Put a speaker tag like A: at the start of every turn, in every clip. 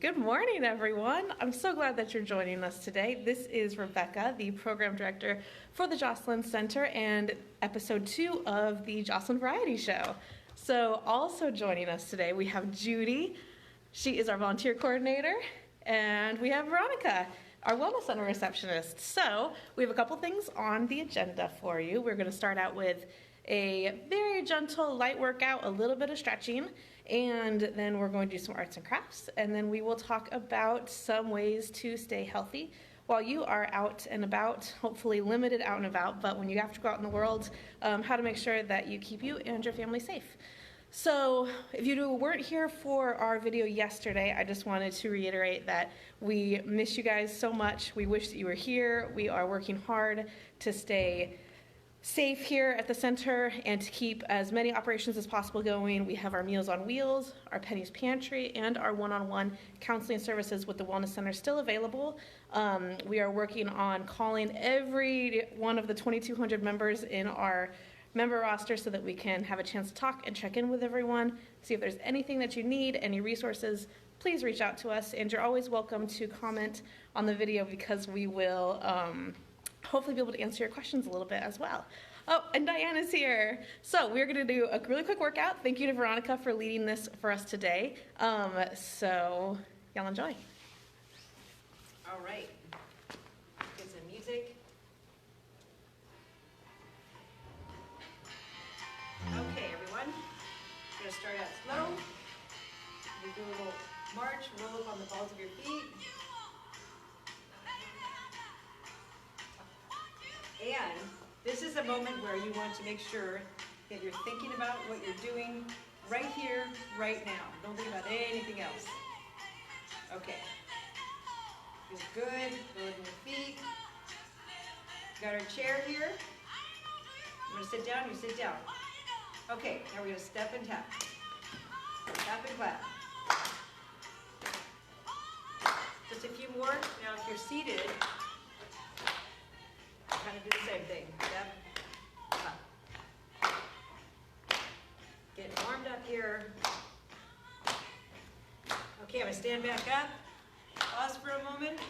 A: Good morning, everyone. I'm so glad that you're joining us today. This is Rebecca, the Program Director for the Joslyn Center and episode 2 of the Joslyn Variety Show. So also joining us today, we have Judy. She is our volunteer coordinator, and we have Veronica, our Wellness Center receptionist. So we have a couple things on the agenda for you. We're going to start out with a very gentle, light workout, a little bit of stretching, and then we're going to do some arts and crafts, and then we will talk about some ways to stay healthy while you are out and about, hopefully limited out and about, but when you have to go out in the world, how to make sure that you keep you and your family safe. So if you weren't here for our video yesterday, I just wanted to reiterate that we miss you guys so much. We wish that you were here. We are working hard to stay safe here at the center and to keep as many operations as possible going. We have our Meals on Wheels, our Penny's Pantry, and our one-on-one counseling services with the Wellness Center still available. We are working on calling every one of the 2,200 members in our member roster so that we can have a chance to talk and check in with everyone, see if there's anything that you need, any resources. Please reach out to us, and you're always welcome to comment on the video because we will hopefully be able to answer your questions a little bit as well. Oh, and Diana's here. So we're gonna do a really quick workout. Thank you to Veronica for leading this for us today. So y'all enjoy.
B: All right, get some music. Okay, everyone, we're gonna start out slow. We do a little march, roll up on the balls of your feet. And this is a moment where you want to make sure that you're thinking about what you're doing right here, right now. Don't think about anything else. Okay. Feels good. Building your feet. Got our chair here. You want to sit down? You sit down. Okay, now we're going to step and tap. Tap and clap. Just a few more. Now if you're seated, kind of do the same thing. Step, clap. Get warmed up here. Okay, I'm going to stand back up. Pause for a moment.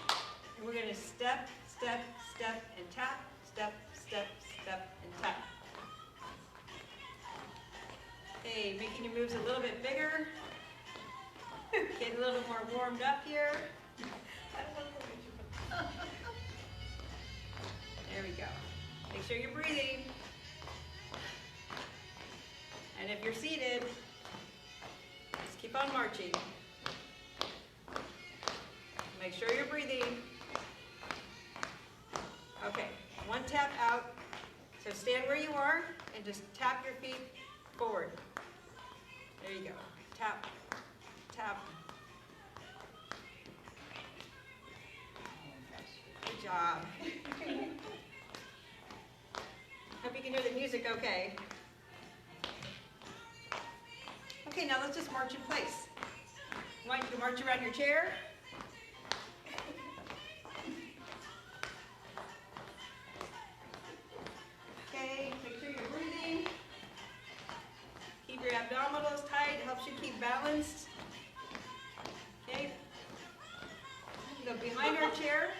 B: And we're going to step, step, step, and tap. Step, step, step, and tap. Okay, making your moves a little bit bigger. Getting a little more warmed up here. There we go. Make sure you're breathing. And if you're seated, just keep on marching. Make sure you're breathing. Okay, one tap out. So stand where you are and just tap your feet forward. There you go. Tap, tap. Good job. Hope you can hear the music okay. Okay, now let's just march in place. I want you to march around your chair. Okay, make sure you're breathing. Keep your abdominals tight, it helps you keep balanced. Okay. Go behind our chair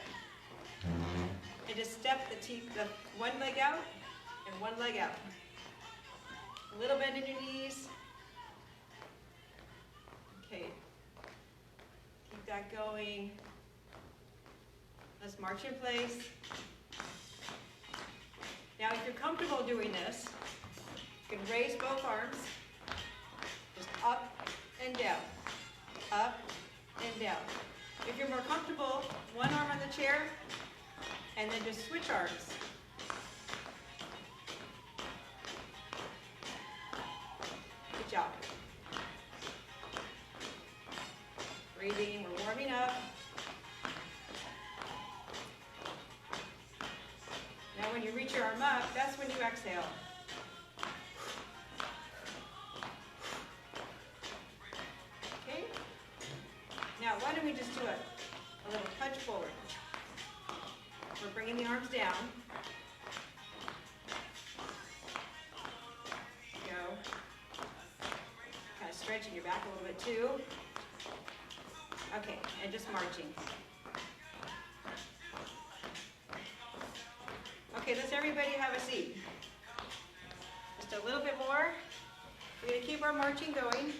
B: and just step the one leg out and one leg out. A little bend in your knees. Okay. Keep that going. Let's march in place. Now, if you're comfortable doing this, you can raise both arms. Just up and down. Up and down. If you're more comfortable, one arm on the chair, and then just switch arms. Good job. Breathing, we're warming up. Now when you reach your arm up, that's when you exhale. Okay? Now why don't we just do a little touch forward. We're bringing the arms down. Go. Kind of stretching your back a little bit too. Okay, and just marching. Okay, let's everybody have a seat. Just a little bit more. We're going to keep our marching going.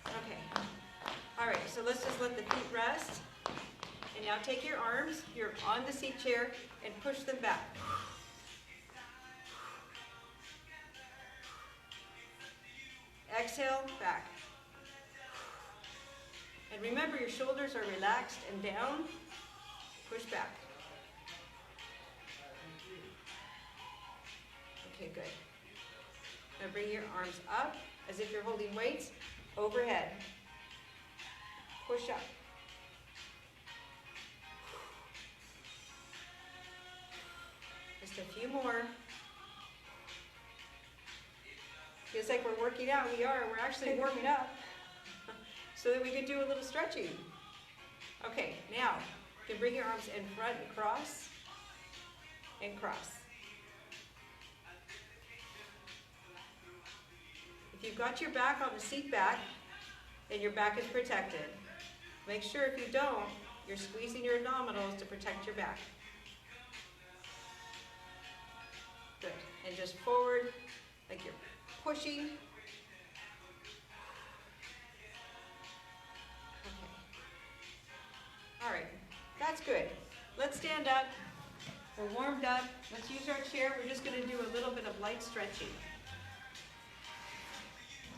B: Okay. All right, so let's just let the feet rest. And now take your arms, you're on the seat chair, and push them back. Exhale, back. And remember, your shoulders are relaxed and down. Push back. Okay, good. Now bring your arms up as if you're holding weights overhead. Push up. Just a few more. Feels like we're working out. We are. We're actually warming up so that we can do a little stretching. Okay, now you can bring your arms in front and cross and cross. If you've got your back on the seat back, then your back is protected. Make sure if you don't, you're squeezing your abdominals to protect your back. Good. And just forward, like you're pushing. Okay. All right. That's good. Let's stand up. We're warmed up. Let's use our chair. We're just going to do a little bit of light stretching.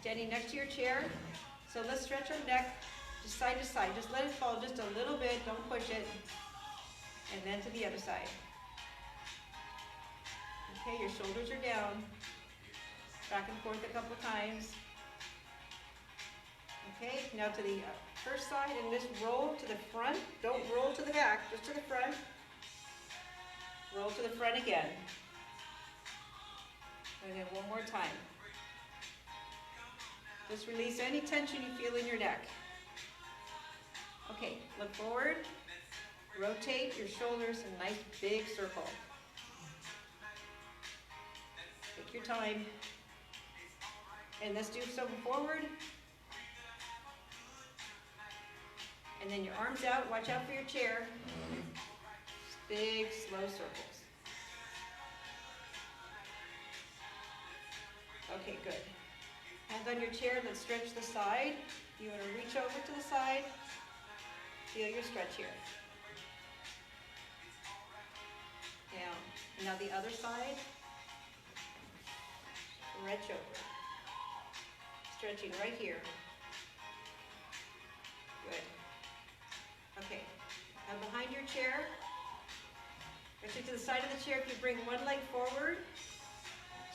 B: Standing next to your chair. So let's stretch our neck just side to side. Just let it fall just a little bit. Don't push it. And then to the other side. Okay, your shoulders are down. Back and forth a couple times. Okay, now to the first side and just roll to the front. Don't roll to the back, just to the front. Roll to the front again. And then one more time. Just release any tension you feel in your neck. Okay, look forward. Rotate your shoulders in a nice big circle. Take your time. And let's do some forward. And then your arms out. Watch out for your chair. Big, slow circles. Okay, good. Hands on your chair. Let's stretch the side. You want to reach over to the side. Feel your stretch here. Now the other side. Stretch over. Stretching right here. Good. Okay. Now behind your chair. Actually to the side of the chair, if you bring one leg forward,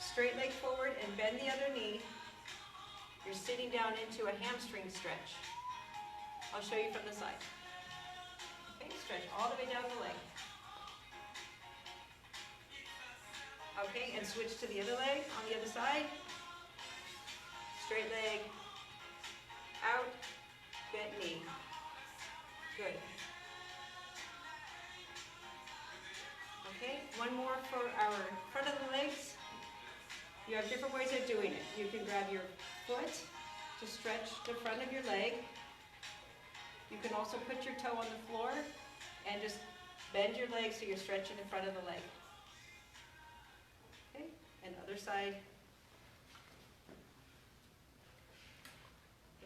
B: straight leg forward, and bend the other knee, you're sitting down into a hamstring stretch. I'll show you from the side. Okay, stretch all the way down the leg. Okay, and switch to the other leg on the other side. Straight leg, out, bent knee. Good. Okay, one more for our front of the legs. You have different ways of doing it. You can grab your foot to stretch the front of your leg. You can also put your toe on the floor and just bend your leg so you're stretching the front of the leg. Okay, and other side.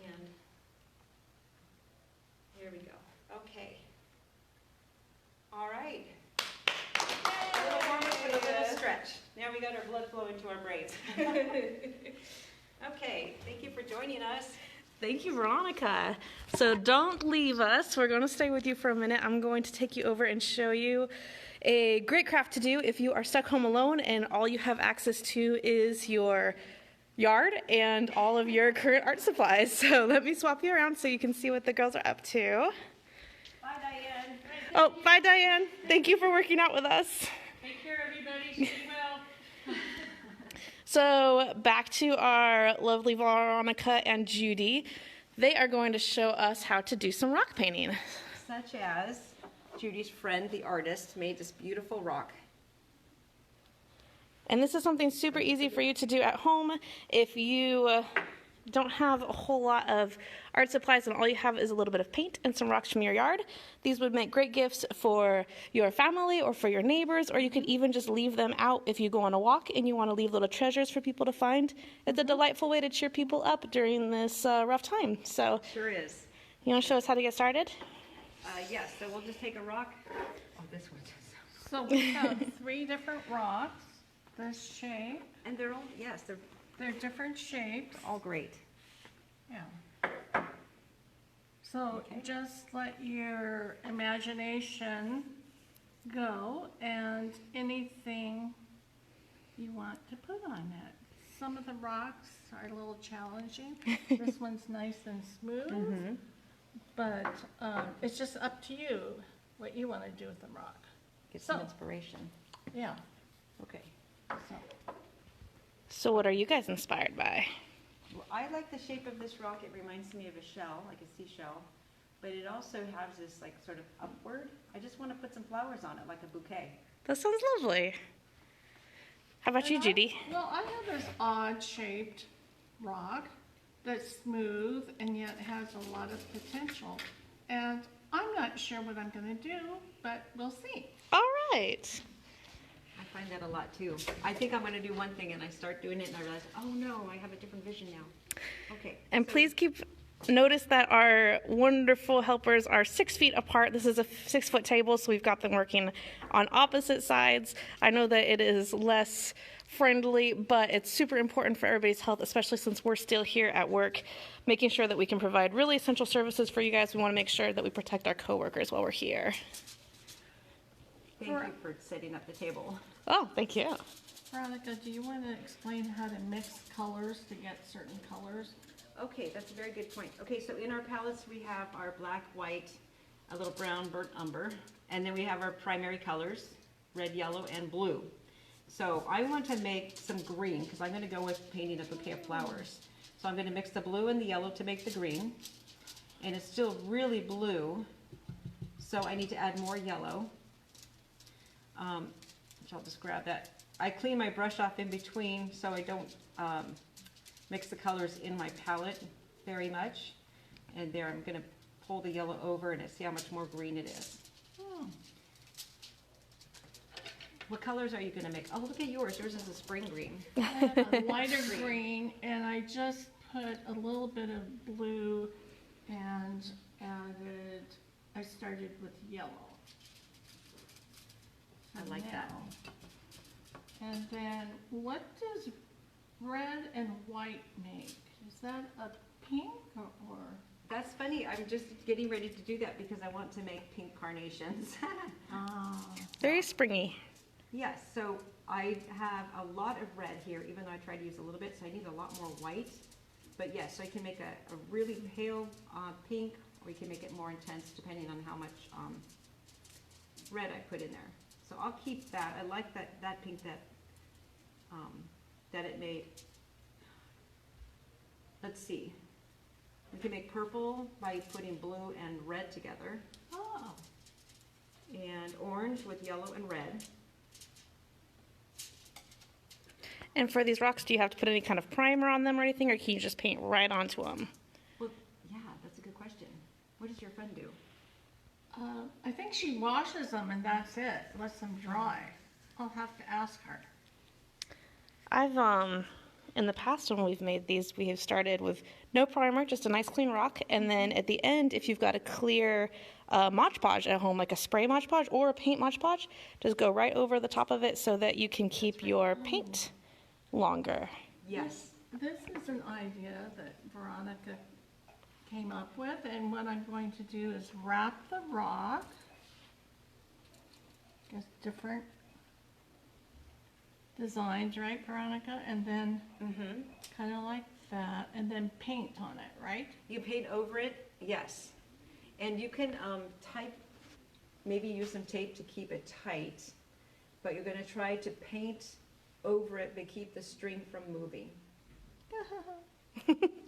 B: And here we go. Okay. All right. A little warm up and a little stretch. Now we got our blood flowing to our brains. Okay, thank you for joining us.
A: Thank you, Veronica. So don't leave us. We're going to stay with you for a minute. I'm going to take you over and show you a great craft to do if you are stuck home alone and all you have access to is your yard and all of your current art supplies. So let me swap you around so you can see what the girls are up to.
B: Bye, Diane.
A: Oh, bye, Diane. Thank you for working out with us.
B: Take care, everybody. Stay well.
A: So back to our lovely Veronica and Judy. They are going to show us how to do some rock painting.
B: Such as Judy's friend, the artist, made this beautiful rock.
A: And this is something super easy for you to do at home. If you don't have a whole lot of art supplies and all you have is a little bit of paint and some rocks from your yard, these would make great gifts for your family or for your neighbors, or you could even just leave them out if you go on a walk and you want to leave little treasures for people to find. It's a delightful way to cheer people up during this rough time. So,
B: Sure is.
A: you want to show us how to get started?
B: Yes, so we'll just take a rock. Oh, this one.
C: So we have 3 different rocks, this shape.
B: And they're all, yes, they're
C: They're different shapes.
B: all great.
C: Yeah. So
B: Okay.
C: just let your imagination go and anything you want to put on it. Some of the rocks are a little challenging. This one's nice and smooth, but it's just up to you what you want to do with the rock.
B: Get some
C: So-
B: inspiration.
C: Yeah.
B: Okay.
C: So.
A: So what are you guys inspired by?
B: Well, I like the shape of this rock. It reminds me of a shell, like a seashell. But it also has this like sort of upward. I just want to put some flowers on it, like a bouquet.
A: That sounds lovely. How about you,
C: And
A: Judy?
C: Well, I have this odd-shaped rock that's smooth and yet has a lot of potential. And I'm not sure what I'm going to do, but we'll see.
A: All right.
B: I find that a lot too. I think I'm going to do one thing and I start doing it and I realize, oh no, I have a different vision now. Okay.
A: And
B: so-
A: please notice that our wonderful helpers are 6 feet apart. This is a 6-foot table, so we've got them working on opposite sides. I know that it is less friendly, but it's super important for everybody's health, especially since we're still here at work, making sure that we can provide really essential services for you guys. We want to make sure that we protect our coworkers while we're here.
B: Thank you for setting up the table.
A: Oh, thank you.
C: Veronica, do you want to explain how to mix colors to get certain colors?
B: Okay, that's a very good point. Okay, so in our palettes we have our black, white, a little brown, burnt umber, and then we have our primary colors, red, yellow, and blue. So I want to make some green because I'm going to go with painting a bouquet of flowers. So I'm going to mix the blue and the yellow to make the green, and it's still really blue, so I need to add more yellow. Which I'll just grab that. I clean my brush off in between so I don't mix the colors in my palette very much. And there I'm going to pull the yellow over and see how much more green it is. What colors are you going to mix? Oh, look at yours. Yours is a spring green.
C: I have a lighter green, and I just put a little bit of blue and I started with yellow.
B: I like that.
C: And then what does red and white make? Is that a pink or?
B: That's funny. I'm just getting ready to do that because I want to make pink carnations.
A: Very springy.
B: Yes, so I have a lot of red here, even though I tried to use a little bit, so I need a lot more white. But yes, so I can make a really pale pink, or you can make it more intense depending on how much red I put in there. So I'll keep that. I like that pink that it made. Let's see. We can make purple by putting blue and red together,
C: Oh,
B: and orange with yellow and red.
A: And for these rocks, do you have to put any kind of primer on them or anything, or can you just paint right onto them?
B: Well, yeah, that's a good question. What does your friend do?
C: I think she washes them and that's it, lets them dry. I'll have to ask her.
A: I've, in the past when we've made these, we have started with no primer, just a nice clean rock, and then at the end, if you've got a clear Mod Podge at home, like a spray Mod Podge or a paint Mod Podge, just go right over the top of it so that you can keep your paint longer.
B: Yes.
C: This is an idea that Veronica came up with, and what I'm going to do is wrap the rock, just different designs, right, Veronica? And then kind of like that, and then paint on it, right?
B: You paint over it, yes. And you can maybe use some tape to keep it tight, but you're going to try to paint over it but keep the string from moving.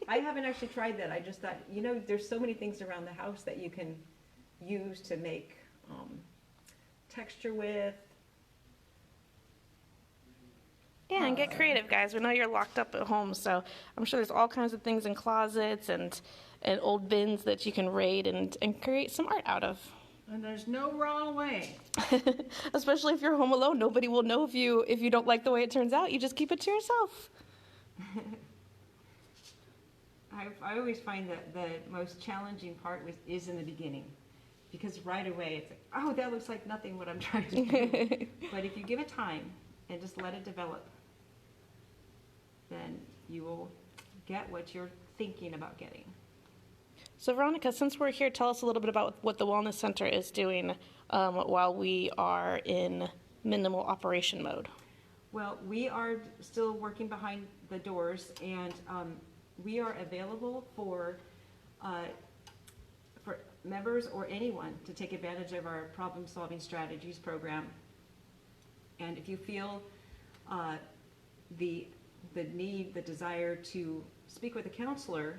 B: I haven't actually tried that. I just thought, there's so many things around the house that you can use to make texture with.
A: Yeah, and get creative, guys. We know you're locked up at home, so I'm sure there's all kinds of things in closets and old bins that you can raid and create some art out of.
C: And there's no wrong way.
A: Especially if you're home alone, nobody will know if you don't like the way it turns out. You just keep it to yourself.
B: I always find that the most challenging part is in the beginning, because right away it's like, oh, that looks like nothing what I'm trying to do. But if you give it time and just let it develop, then you will get what you're thinking about getting.
A: So Veronica, since we're here, tell us a little bit about what the Wellness Center is doing while we are in minimal operation mode.
B: Well, we are still working behind the doors, and we are available for members or anyone to take advantage of our problem-solving strategies program. And if you feel the need, the desire to speak with a counselor,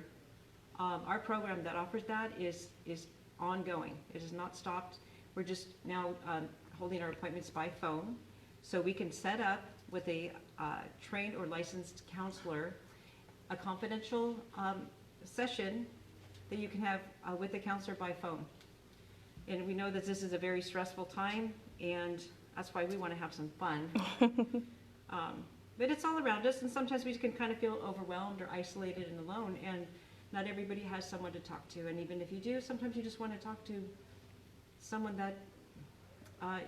B: our program that offers that is ongoing. It has not stopped. We're just now holding our appointments by phone, so we can set up with a trained or licensed counselor a confidential session that you can have with the counselor by phone. And we know that this is a very stressful time, and that's why we want to have some fun. But it's all around us, and sometimes we can kind of feel overwhelmed or isolated and alone, and not everybody has someone to talk to. And even if you do, sometimes you just want to talk to someone that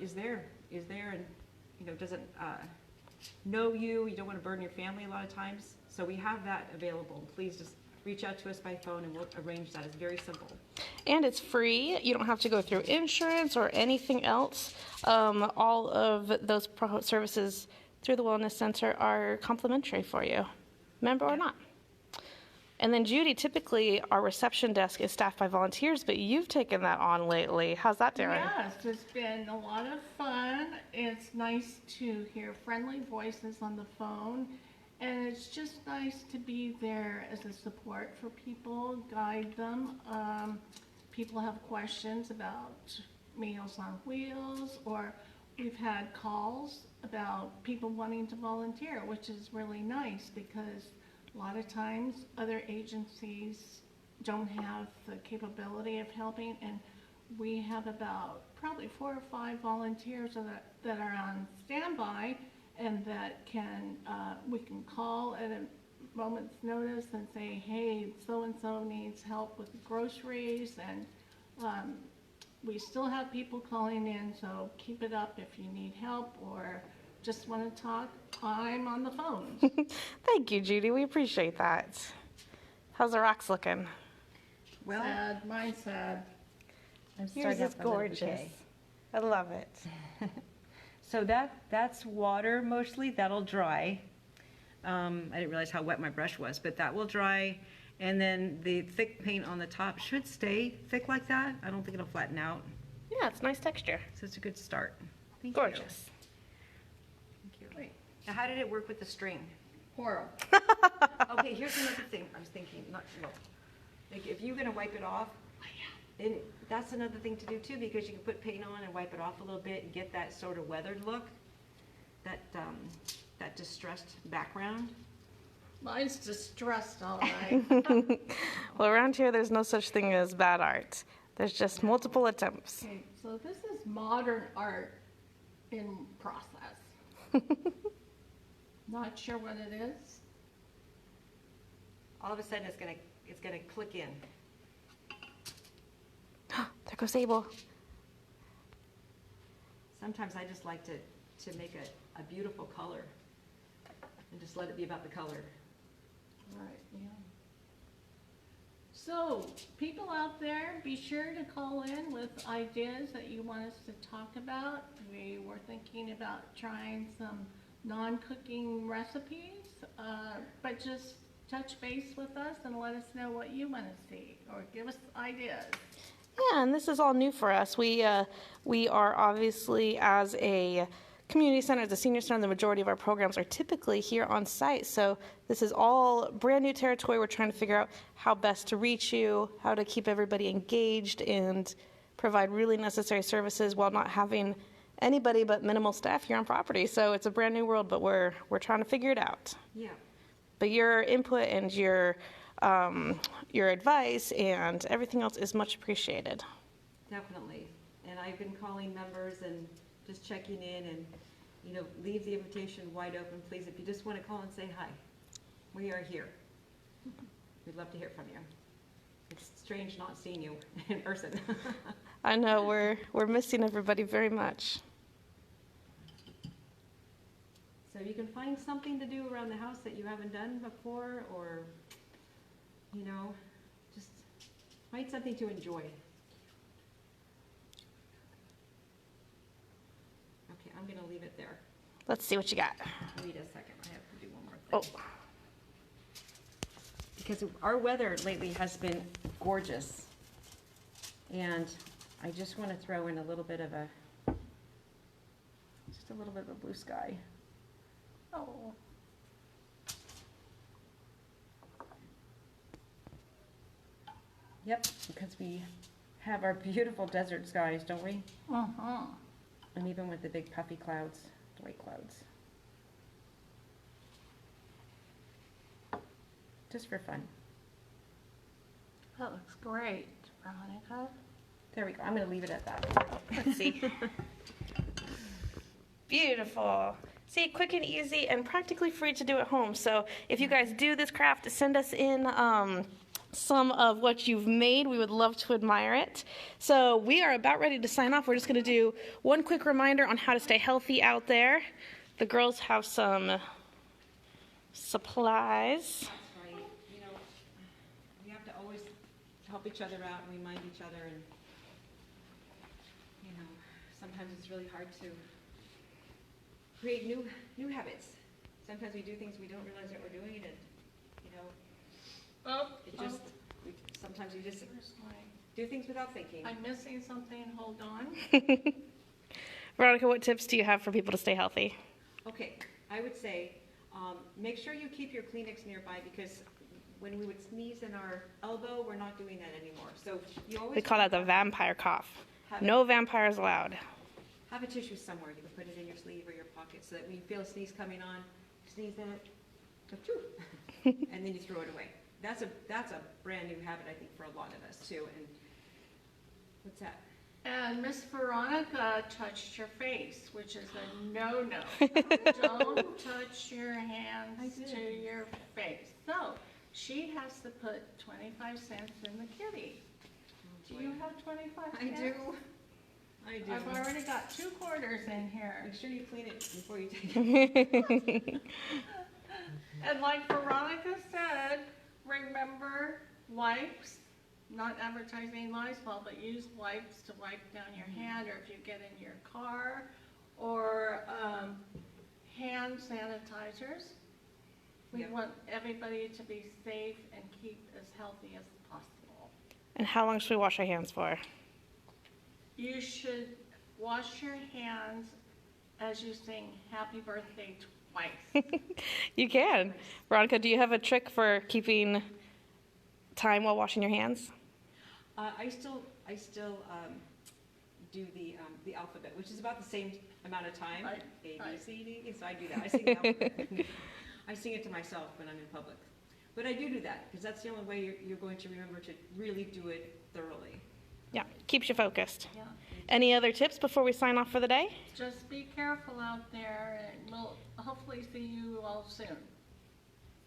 B: is there and doesn't know you. You don't want to burden your family a lot of times. So we have that available. Please just reach out to us by phone and we'll arrange that. It's very simple.
A: And it's free. You don't have to go through insurance or anything else. All of those services through the Wellness Center are complimentary for you, member or not. And then Judy, typically our reception desk is staffed by volunteers, but you've taken that on lately. How's that doing?
C: Yes, it's been a lot of fun. It's nice to hear friendly voices on the phone, and it's just nice to be there as a support for people, guide them. People have questions about Meals on Wheels, or we've had calls about people wanting to volunteer, which is really nice because a lot of times other agencies don't have the capability of helping, and we have about probably 4 or 5 volunteers that are on standby and that we can call at a moment's notice and say, hey, so-and-so needs help with groceries, and we still have people calling in, so keep it up if you need help or just want to talk. I'm on the phone.
A: Thank you, Judy. We appreciate that. How's the rocks looking?
B: Well,
C: Sad, mine's sad.
A: Yours is gorgeous. I love it.
B: So that's water mostly. That'll dry. I didn't realize how wet my brush was, but that will dry. And then the thick paint on the top should stay thick like that. I don't think it'll flatten out.
A: Yeah, it's nice texture.
B: So it's a good start. Thank
A: Gorgeous.
B: You. Thank you. Wait. Now, how did it work with the string?
C: Horrible.
B: Okay, here's another thing I was thinking. Like if you're gonna wipe it off, then that's another thing to do too, because you can put paint on and wipe it off a little bit and get that sort of weathered look, that distressed background.
C: Mine's distressed, all right.
A: Well, around here, there's no such thing as bad art. There's just multiple attempts.
C: Okay, so this is modern art in process. Not sure what it is.
B: All of a sudden, it's gonna click in.
A: There goes Abel.
B: Sometimes I just like to make a beautiful color and just let it be about the color.
C: Right, yeah. So, people out there, be sure to call in with ideas that you want us to talk about. We were thinking about trying some non-cooking recipes, but just touch base with us and let us know what you want to see, or give us ideas.
A: Yeah, and this is all new for us. We are obviously, as a community center, as a senior center, the majority of our programs are typically here on site. So this is all brand new territory. We're trying to figure out how best to reach you, how to keep everybody engaged and provide really necessary services while not having anybody but minimal staff here on property. So it's a brand new world, but we're trying to figure it out.
B: Yeah.
A: But your input and your advice and everything else is much appreciated.
B: Definitely. And I've been calling members and just checking in and, leave the invitation wide open, please. If you just want to call and say hi, we are here. We'd love to hear from you. It's strange not seeing you in person.
A: I know, we're missing everybody very much.
B: So you can find something to do around the house that you haven't done before, or, just find something to enjoy. Okay, I'm going to leave it there.
A: Let's see what you got.
B: Wait a second, I have to do one more thing.
A: Oh,
B: Because our weather lately has been gorgeous. And I just want to throw in a little bit of a blue sky.
C: Oh,
B: Yep, because we have our beautiful desert skies, don't we?
C: uh-huh.
B: And even with the big puffy clouds, the white clouds. Just for fun.
C: That looks great, Veronica.
B: There we go. I'm going to leave it at that.
A: let's see. Beautiful. See, quick and easy and practically free to do at home. So if you guys do this craft, send us in some of what you've made. We would love to admire it. So we are about ready to sign off. We're just going to do one quick reminder on how to stay healthy out there. The girls have some supplies.
B: That's right. We have to always help each other out and remind each other. And, sometimes it's really hard to create new habits. Sometimes we do things we don't realize that we're doing, and sometimes we just do things without thinking.
C: I'm missing something, hold on.
A: Veronica, what tips do you have for people to stay healthy?
B: Okay, I would say make sure you keep your Kleenex nearby, because when we would sneeze in our elbow, we're not doing that anymore. So you always
A: We call that the vampire cough.
B: have
A: No vampires allowed.
B: have a tissue somewhere. You can put it in your sleeve or your pocket, so that when you feel a sneeze coming on, sneeze in it, achoo, and then you throw it away. That's a brand new habit, I think, for a lot of us too. And what's that?
C: And Miss Veronica touched your face, which is a no-no. Don't touch your hands to your face. So she has to put 25 cents in the kitty. Do you have 25 cents?
B: I do.
C: I've already got 2 quarters in here.
B: Make sure you clean it before you take it.
C: And like Veronica said, remember wipes, not advertising Lysol, but use wipes to wipe down your hand, or if you get in your car, or hand sanitizers. We
B: Yep.
C: want everybody to be safe and keep as healthy as possible.
A: And how long should we wash our hands for?
C: You should wash your hands as you sing happy birthday twice.
A: You can. Veronica, do you have a trick for keeping time while washing your hands?
B: I still do the alphabet, which is about the same amount of time.
C: Right,
B: A, B,
C: right.
B: C, D. So I do that. I sing the alphabet. I sing it to myself when I'm in public. But I do that, because that's the only way you're going to remember to really do it thoroughly.
A: Yeah, keeps you focused.
C: Yeah.
A: Any other tips before we sign off for the day?
C: Just be careful out there, and we'll hopefully see you all soon.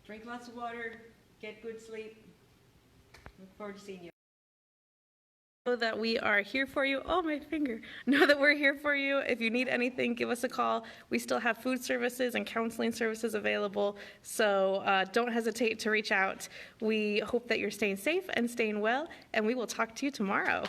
B: Drink lots of water, get good sleep. Look forward to seeing you.
A: Know that we are here for you. Oh, my finger. Know that we're here for you. If you need anything, give us a call. We still have food services and counseling services available, so don't hesitate to reach out. We hope that you're staying safe and staying well, and we will talk to you tomorrow.